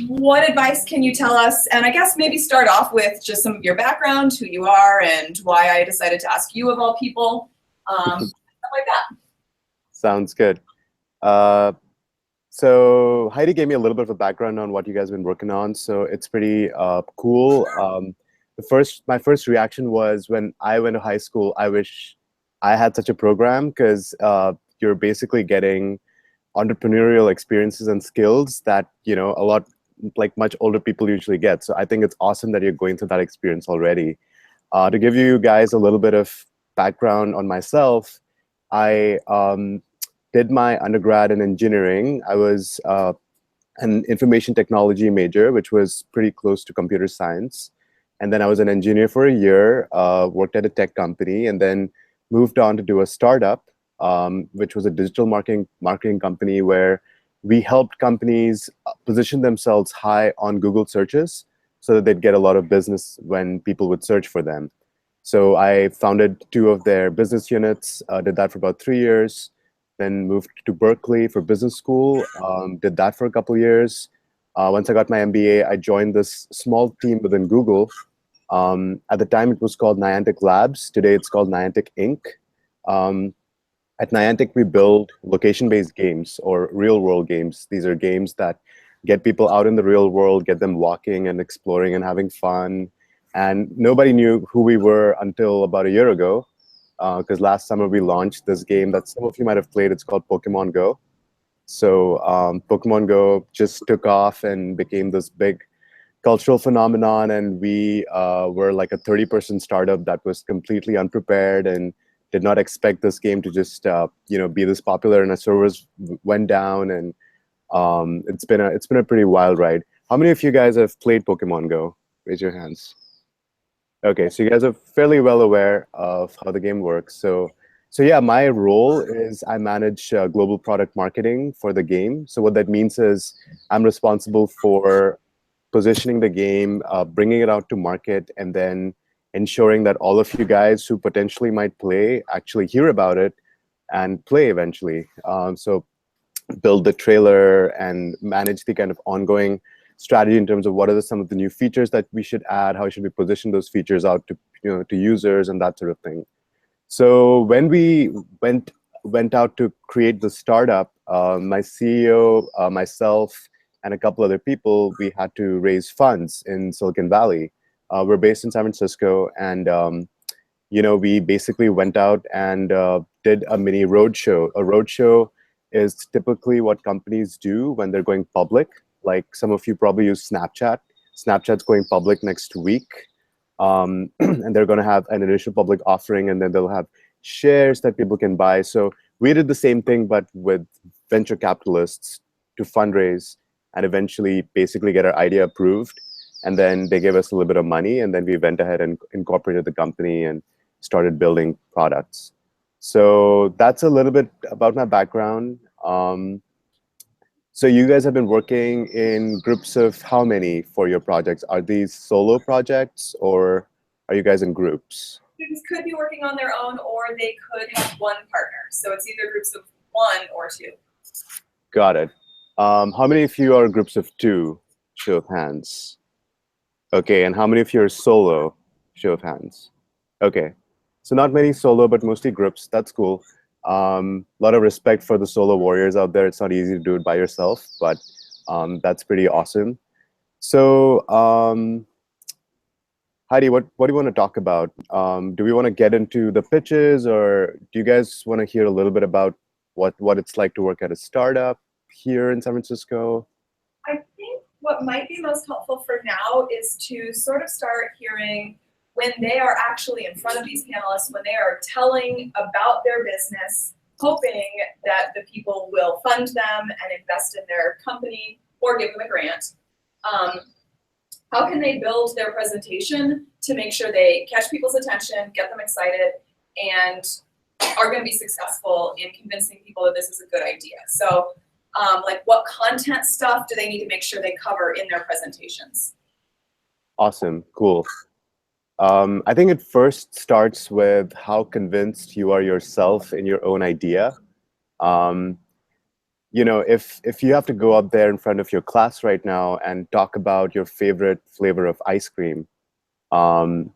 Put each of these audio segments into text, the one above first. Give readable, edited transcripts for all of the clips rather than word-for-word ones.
what advice can you tell us? And I guess maybe start off with just some of your background, who you are, and why I decided to ask you of all people, stuff like that. Sounds good. Uh, so Heidi gave me a little bit of a background on what you guys have been working on. So it's pretty cool. My first reaction was when I went to high school, I wish I had such a program because you're basically getting entrepreneurial experiences and skills that, a lot like much older people usually get. So I think it's awesome that you're going through that experience already. To give you guys a little bit of background on myself, I did my undergrad in engineering. I was an information technology major, which was pretty close to computer science. And then I was an engineer for a year, worked at a tech company, and then moved on to do a startup, which was a digital marketing company where we helped companies position themselves high on Google searches so that they'd get a lot of business when people would search for them. So I founded two of their business units, did that for about 3 years, then moved to Berkeley for business school, did that for a couple of years. Once I got my MBA, I joined this small team within Google. At the time, it was called Niantic Labs. Today, it's called Niantic Inc. Um, at Niantic, we build location-based games or real-world games. These are games that get people out in the real world, get them walking and exploring and having fun. And nobody knew who we were until about a year ago, because last summer we launched this game that some of you might have played. It's called Pokemon Go. So Pokemon Go just took off and became this big cultural phenomenon, and we were like a 30-person startup that was completely unprepared and did not expect this game to just be this popular, and our servers went down, and it's been a pretty wild ride. How many of you guys have played Pokemon Go? Raise your hands. Okay, so you guys are fairly well aware of how the game works. So yeah, my role is I manage global product marketing for the game. So what that means is I'm responsible for positioning the game, bringing it out to market, and then ensuring that all of you guys who potentially might play actually hear about it and play eventually. So build the trailer and manage the kind of ongoing strategy in terms of what are some of the new features that we should add, how should we position those features out to to users and that sort of thing. So when we went out to create the startup, my CEO, myself, and a couple other people, we had to raise funds in Silicon Valley. We're based in San Francisco, and we basically went out and did a mini roadshow. A roadshow is typically what companies do when they're going public. Like some of you probably use Snapchat. Snapchat's going public next week, and they're going to have an initial public offering, and then they'll have shares that people can buy. So we did the same thing, but with venture capitalists to fundraise and eventually basically get our idea approved. And then they gave us a little bit of money, and then we went ahead and incorporated the company and started building products. So that's a little bit about my background. So you guys have been working in groups of how many for your projects? Are these solo projects, or are you guys in groups? Students could be working on their own, or they could have one partner. So it's either groups of one or two. Got it. How many of you are groups of two? Show of hands. Okay, and how many of you are solo? Show of hands. Okay, so not many solo, but mostly groups. That's cool. A lot of respect for the solo warriors out there. It's not easy to do it by yourself, but that's pretty awesome. So, Heidi, what do you want to talk about? Do we want to get into the pitches, or do you guys want to hear a little bit about what it's like to work at a startup here in San Francisco? I think what might be most helpful for now is to sort of start hearing when they are actually in front of these panelists, when they are telling about their business, hoping that the people will fund them and invest in their company or give them a grant. How can they build their presentation to make sure they catch people's attention, get them excited, and are going to be successful in convincing people that this is a good idea? So like what content stuff do they need to make sure they cover in their presentations? Awesome, cool. I think it first starts with how convinced you are yourself in your own idea. if you have to go up there in front of your class right now and talk about your favorite flavor of ice cream, um,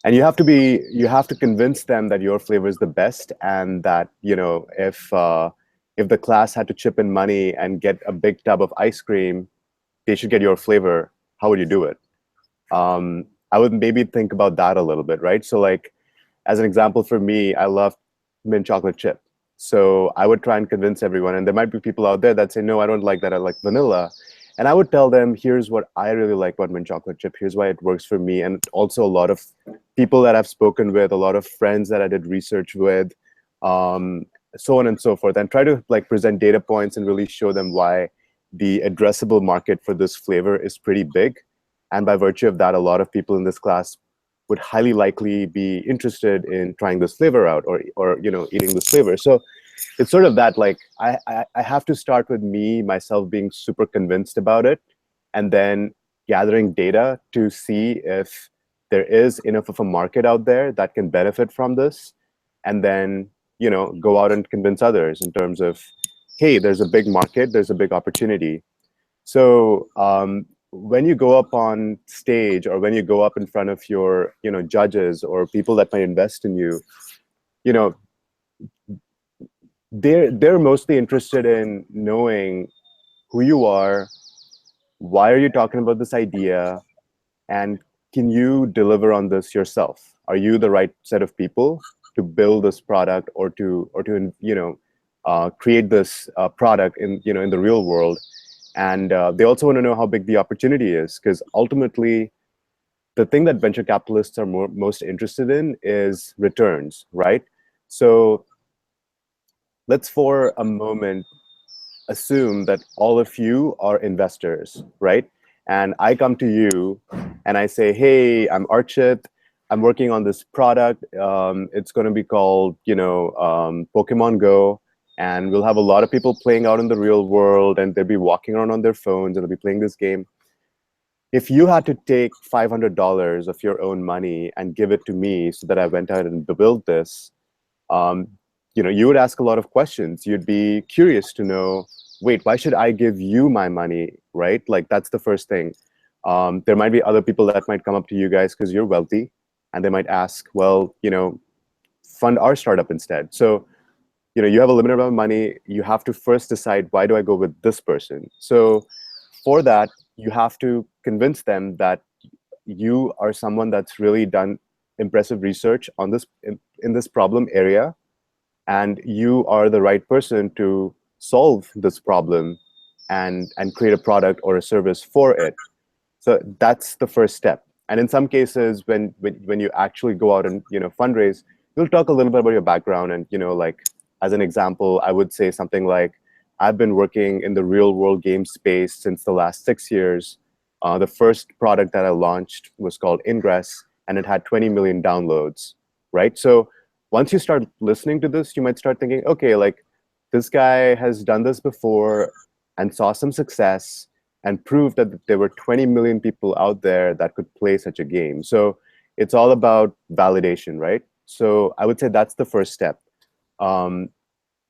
and you have to convince them that your flavor is the best, and that if the class had to chip in money and get a big tub of ice cream, they should get your flavor. How would you do it? I would maybe think about that a little bit, right? So like, as an example, for me, I love mint chocolate chip. So I would try and convince everyone, and there might be people out there that say, no, I don't like that, I like vanilla. And I would tell them, here's what I really like about mint chocolate chip. Here's why it works for me. And also a lot of people that I've spoken with, a lot of friends that I did research with, um, so on and so forth. And try to like present data points and really show them why the addressable market for this flavor is pretty big. And by virtue of that, a lot of people in this class would highly likely be interested in trying this flavor out, or eating this flavor. So it's sort of that, like, I have to start with me myself being super convinced about it, and then gathering data to see if there is enough of a market out there that can benefit from this, and then go out and convince others in terms of, hey, there's a big market, there's a big opportunity. So when you go up on stage, or when you go up in front of your judges or people that might invest in you, you know they're mostly interested in knowing who you are, why are you talking about this idea, and can you deliver on this yourself? Are you the right set of people to build this product, or to create this product in the real world? And they also want to know how big the opportunity is, because ultimately the thing that venture capitalists are most interested in is returns, right? So let's for a moment assume that all of you are investors, right? And I come to you and I say, hey, I'm Archit. I'm working on this product. It's going to be called, Pokemon Go. And we'll have a lot of people playing out in the real world, and they'll be walking around on their phones and they'll be playing this game. If you had to take $500 of your own money and give it to me so that I went out and built this, um, you would ask a lot of questions. You'd be curious to know, wait, why should I give you my money, right? Like, that's the first thing. There might be other people that might come up to you guys because you're wealthy, and they might ask, well, fund our startup instead. So, you have a limited amount of money. You have to first decide, why do I go with this person? So for that, you have to convince them that you are someone that's really done impressive research on this in this problem area, and you are the right person to solve this problem and create a product or a service for it. So that's the first step. And in some cases, when you actually go out and fundraise, you'll talk a little bit about your background. And like, as an example, I would say something like, I've been working in the real world game space since the last 6 years. The first product that I launched was called Ingress, and it had 20 million downloads, right? So once you start listening to this, you might start thinking, okay, like, this guy has done this before and saw some success and proved that there were 20 million people out there that could play such a game. So it's all about validation, right? So I would say that's the first step. Um,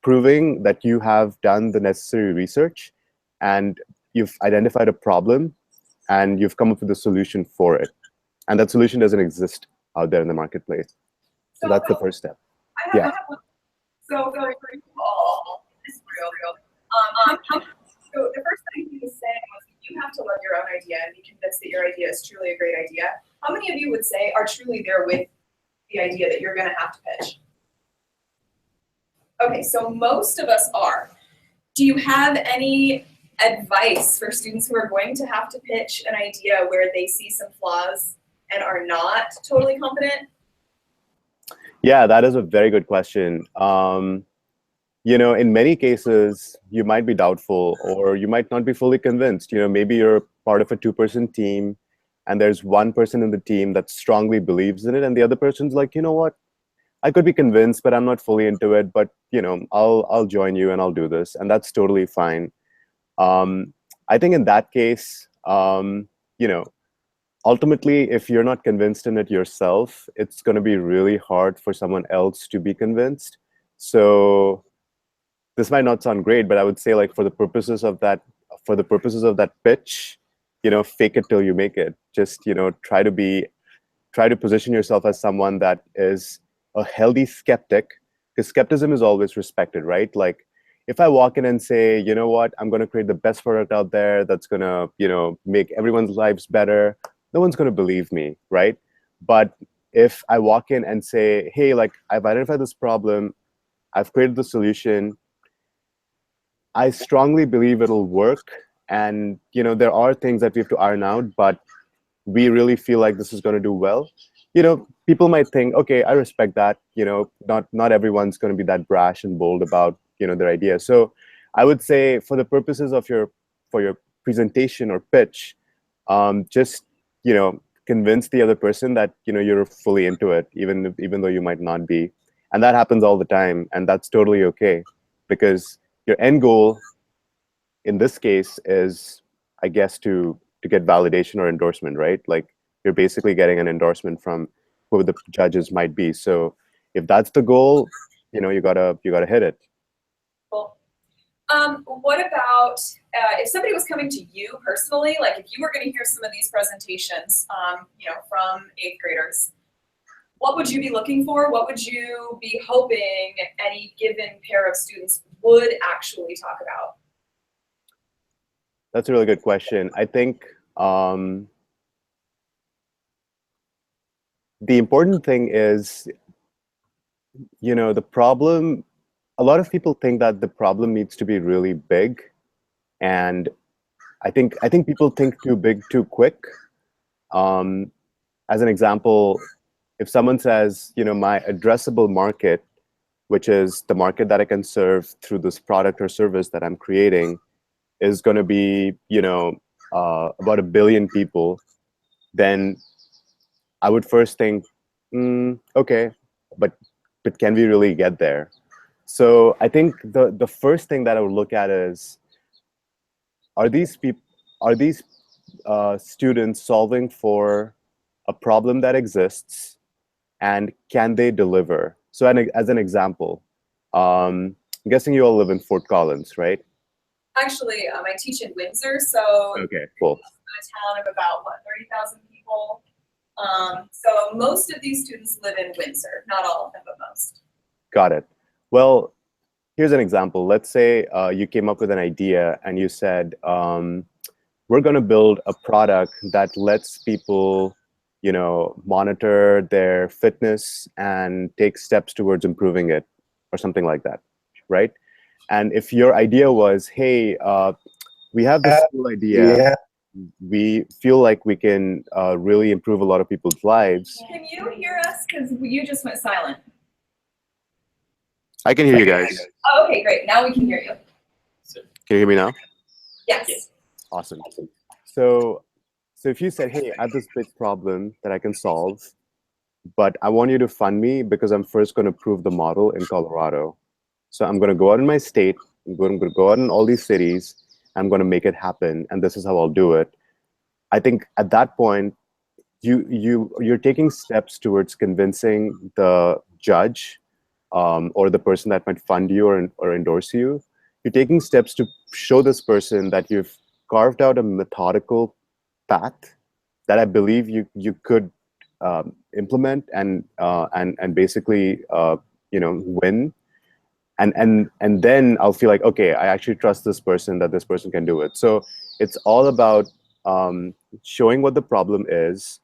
Proving that you have done the necessary research, and you've identified a problem, and you've come up with a solution for it. And that solution doesn't exist out there in the marketplace. So that's the first step. Yeah. So for example, this is real. So the first thing he was saying was, you have to love your own idea and be convinced that your idea is truly a great idea. How many of you would say are truly there with the idea that you're going to have to pitch? Okay, so most of us are. Do you have any advice for students who are going to have to pitch an idea where they see some flaws and are not totally confident? Yeah, that is a very good question. In many cases, you might be doubtful, or you might not be fully convinced. Maybe you're part of a two-person team, and there's one person in the team that strongly believes in it, and the other person's like, you know what? I could be convinced, but I'm not fully into it. But I'll join you and I'll do this, and that's totally fine. I think in that case, ultimately, if you're not convinced in it yourself, it's going to be really hard for someone else to be convinced. So this might not sound great, but I would say like for the purposes of that pitch, fake it till you make it. Just, try to position yourself as someone that is a healthy skeptic, because skepticism is always respected, right? Like if I walk in and say, you know what, I'm going to create the best product out there that's going to, make everyone's lives better, no one's going to believe me, right? But if I walk in and say, hey, like I've identified this problem, I've created the solution, I strongly believe it'll work. And, there are things that we have to iron out, but we really feel like this is going to do well. People might think, okay, I respect that. Not everyone's going to be that brash and bold about, their idea. So I would say for the purposes of for your presentation or pitch, just, convince the other person that, you're fully into it, even though you might not be. And that happens all the time. And that's totally okay, because your end goal in this case is, I guess, to get validation or endorsement, right? Like you're basically getting an endorsement from who the judges might be. So if that's the goal, you gotta hit it. Cool. What about if somebody was coming to you personally, like if you were going to hear some of these presentations, from eighth graders, what would you be looking for? What would you be hoping any given pair of students would actually talk about? That's a really good question. I think the important thing is, the problem. A lot of people think that the problem needs to be really big, and I think people think too big too quick. Um, as an example, if someone says, my addressable market, which is the market that I can serve through this product or service that I'm creating, is going to be, about 1 billion people, then I would first think, okay, but can we really get there? So I think the first thing that I would look at is, are these people are these students solving for a problem that exists, and can they deliver? So as an example, I'm guessing you all live in Fort Collins, right? Actually, I teach in Windsor, so Okay, cool. a town of about 30,000 people. So most of these students live in Windsor, not all of them, but most. Got it. Well, here's an example. Let's say you came up with an idea and you said, we're going to build a product that lets people, monitor their fitness and take steps towards improving it, or something like that, right? And if your idea was, hey, we have this cool idea, Yeah. we feel like we can really improve a lot of people's lives. Can you hear us? Because you just went silent. I can hear you guys. Oh, okay, great. Now we can hear you. Can you hear me now? Yes. Awesome. So if you said, hey, I have this big problem that I can solve, but I want you to fund me because I'm first going to prove the model in Colorado. So I'm going to go out in my state, I'm going to go out in all these cities, I'm going to make it happen, and this is how I'll do it. I think at that point, you're taking steps towards convincing the judge, or the person that might fund you or endorse you. You're taking steps to show this person that you've carved out a methodical path that I believe you could implement and basically win. And then I'll feel like, okay, I actually trust this person, that this person can do it. So it's all about showing what the problem is,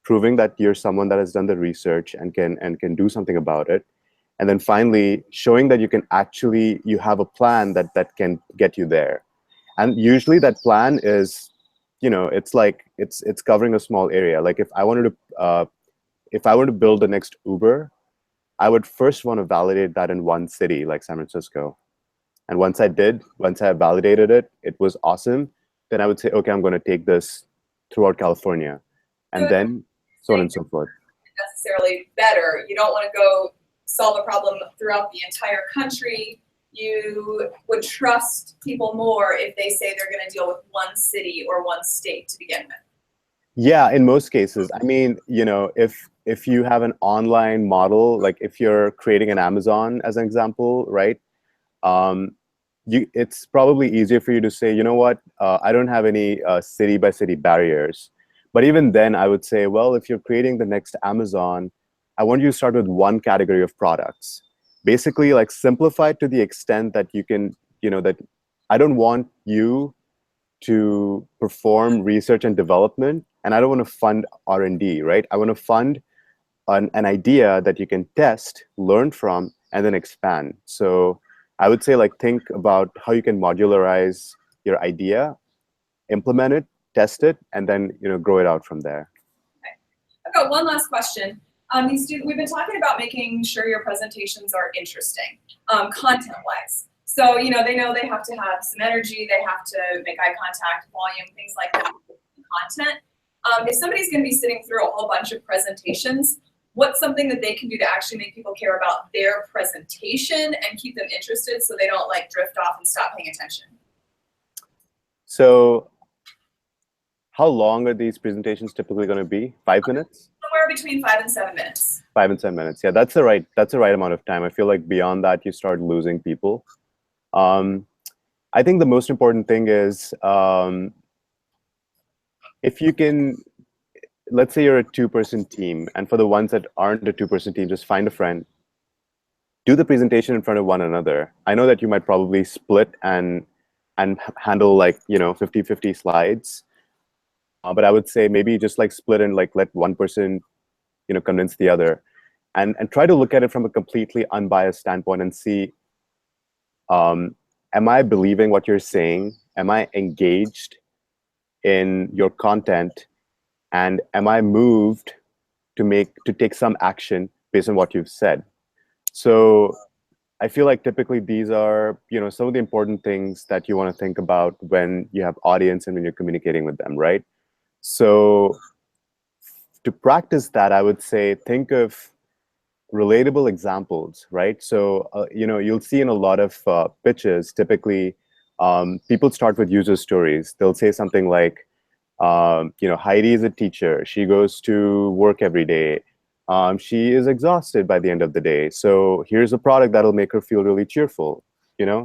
proving that you're someone that has done the research and can do something about it, and then finally showing that you have a plan that can get you there. And usually that plan is, it's like it's covering a small area. Like if I wanted to build the next Uber, I would first want to validate that in one city like San Francisco. And once I validated it, it was awesome. Then I would say, okay, I'm going to take this throughout California, and then so on and so forth. Necessarily better. You don't want to go solve a problem throughout the entire country. You would trust people more if they say they're going to deal with one city or one state to begin with. Yeah, in most cases. I mean, if you have an online model, like if you're creating an Amazon as an example, right? it's probably easier for you to say, you know what, I don't have any city by city barriers. But even then, I would say, well, if you're creating the next Amazon, I want you to start with one category of products. Basically, like simplify it to the extent that you can, that I don't want you to perform research and development, and I don't want to fund R&D, right? I want to fund an idea that you can test, learn from, and then expand. So I would say, like, think about how you can modularize your idea, implement it, test it, and then grow it out from there. Okay. I've got one last question. We've been talking about making sure your presentations are interesting, content-wise. So they know they have to have some energy, they have to make eye contact, volume, things like that. Content. If somebody's going to be sitting through a whole bunch of presentations, what's something that they can do to actually make people care about their presentation and keep them interested so they don't like drift off and stop paying attention? So how long are these presentations typically going to be? 5 minutes? Somewhere between 5 and 7 minutes. 5 and 7 minutes. Yeah, that's the right amount of time. I feel like beyond that, you start losing people. I think the most important thing is if you can, let's say you're a 2-person team, and for the ones that aren't a 2-person team, just find a friend, do the presentation in front of one another. I know that you might probably split and handle like 50-50 slides, but I would say maybe just like split and like let one person convince the other, and try to look at it from a completely unbiased standpoint and see, am I believing what you're saying? Am I engaged in your content? And am I moved to take some action based on what you've said? So I feel like typically these are, some of the important things that you want to think about when you have audience and when you're communicating with them, right? So to practice that, I would say, think of relatable examples, right? So, you'll see in a lot of pitches, typically, people start with user stories. They'll say something like, Heidi is a teacher. She goes to work every day. She is exhausted by the end of the day. So here's a product that'll make her feel really cheerful,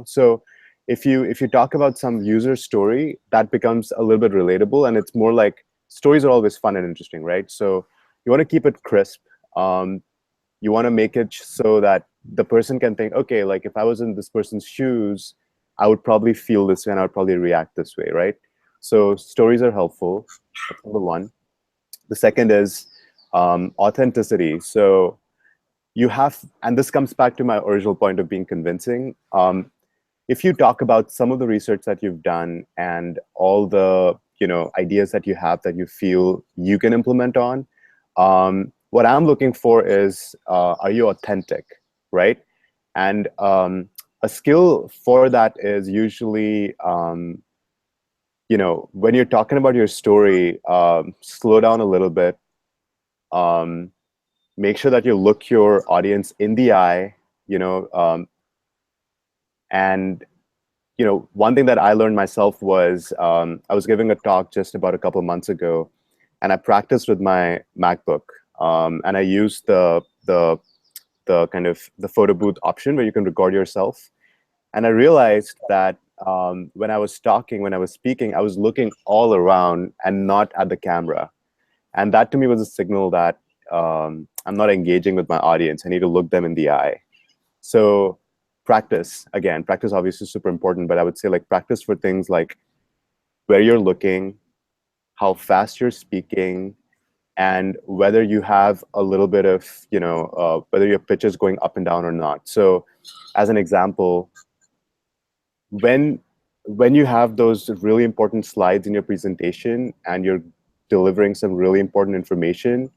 So if you talk about some user story, that becomes a little bit relatable, and it's more like stories are always fun and interesting, right? So you want to keep it crisp. You want to make it so that the person can think, okay, like if I was in this person's shoes, I would probably feel this way and I would probably react this way, right? So stories are helpful. That's number one. The second is authenticity. So you have, and this comes back to my original point of being convincing. If you talk about some of the research that you've done and all the ideas that you have that you feel you can implement on, what I'm looking for is, are you authentic, right? And a skill for that is usually, when you're talking about your story, slow down a little bit. Make sure that you look your audience in the eye, and one thing that I learned myself was, I was giving a talk just about a couple of months ago, and I practiced with my MacBook, and I used the kind of the photo booth option where you can record yourself. And I realized that when I was talking, when I was speaking, I was looking all around and not at the camera. And that to me was a signal that I'm not engaging with my audience. I need to look them in the eye. So practice, again, practice obviously is super important, but I would say like practice for things like where you're looking, how fast you're speaking, and whether you have a little bit of, whether your pitch is going up and down or not. So as an example, when you have those really important slides in your presentation and you're delivering some really important information,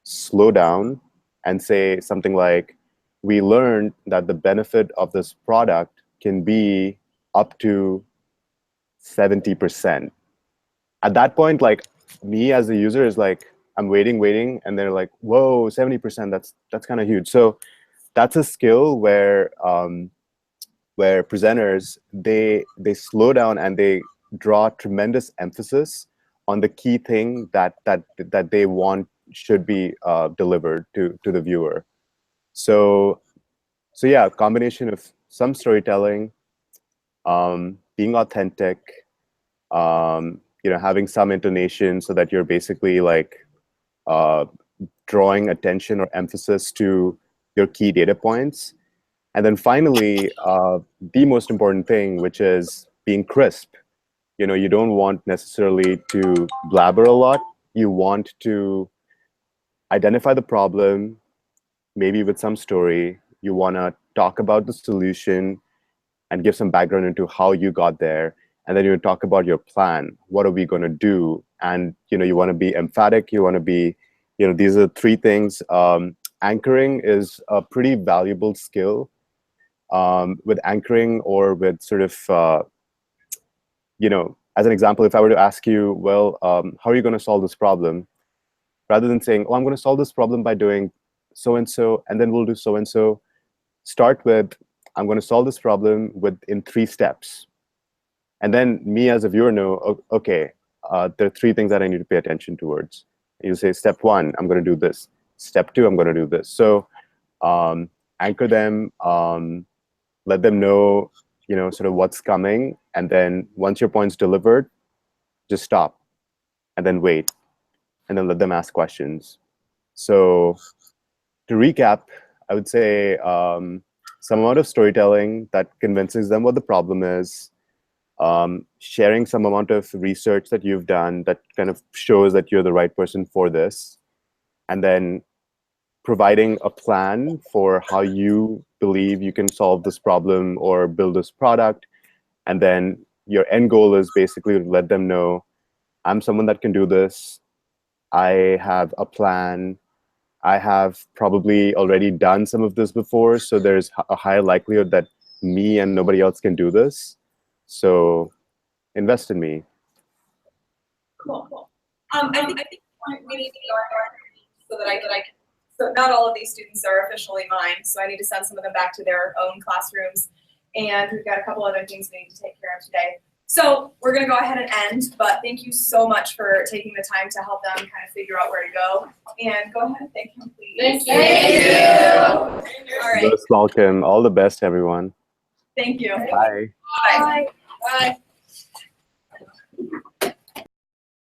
slow down and say something like, we learned that the benefit of this product can be up to 70%. At that point, like, me as a user is like, I'm waiting, and they're like, whoa, 70%, that's kind of huge. So that's a skill where presenters, they slow down and they draw tremendous emphasis on the key thing that they want should be delivered to the viewer. So yeah, a combination of some storytelling, being authentic, having some intonation so that you're basically like drawing attention or emphasis to your key data points. And then finally, the most important thing, which is being crisp. You don't want necessarily to blabber a lot. You want to identify the problem, maybe with some story. You want to talk about the solution and give some background into how you got there. And then you talk about your plan. What are we going to do? And you want to be emphatic. You want to be, these are three things. Anchoring is a pretty valuable skill. With anchoring or with sort of, as an example, if I were to ask you, well, how are you going to solve this problem? Rather than saying, oh, I'm going to solve this problem by doing so-and-so, and then we'll do so-and-so, start with, I'm going to solve this problem in 3 steps. And then me as a viewer know, okay, there are 3 things that I need to pay attention towards. You say, step 1, I'm going to do this. Step 2, I'm going to do this. So anchor them, let them know, sort of what's coming. And then once your point's delivered, just stop and then wait. And then let them ask questions. So to recap, I would say some amount of storytelling that convinces them what the problem is, sharing some amount of research that you've done that kind of shows that you're the right person for this, and then providing a plan for how you believe you can solve this problem or build this product. And then your end goal is basically to let them know, I'm someone that can do this. I have a plan. I have probably already done some of this before, so there's a higher likelihood that me and nobody else can do this. So invest in me. Cool. I think we need to go so that I can. So not all of these students are officially mine, so I need to send some of them back to their own classrooms. And we've got a couple other things we need to take care of today. So we're going to go ahead and end, but thank you so much for taking the time to help them kind of figure out where to go. And go ahead and thank him, please. Thank you. All right. Most welcome. All the best, everyone. Thank you. Bye. Bye. Bye.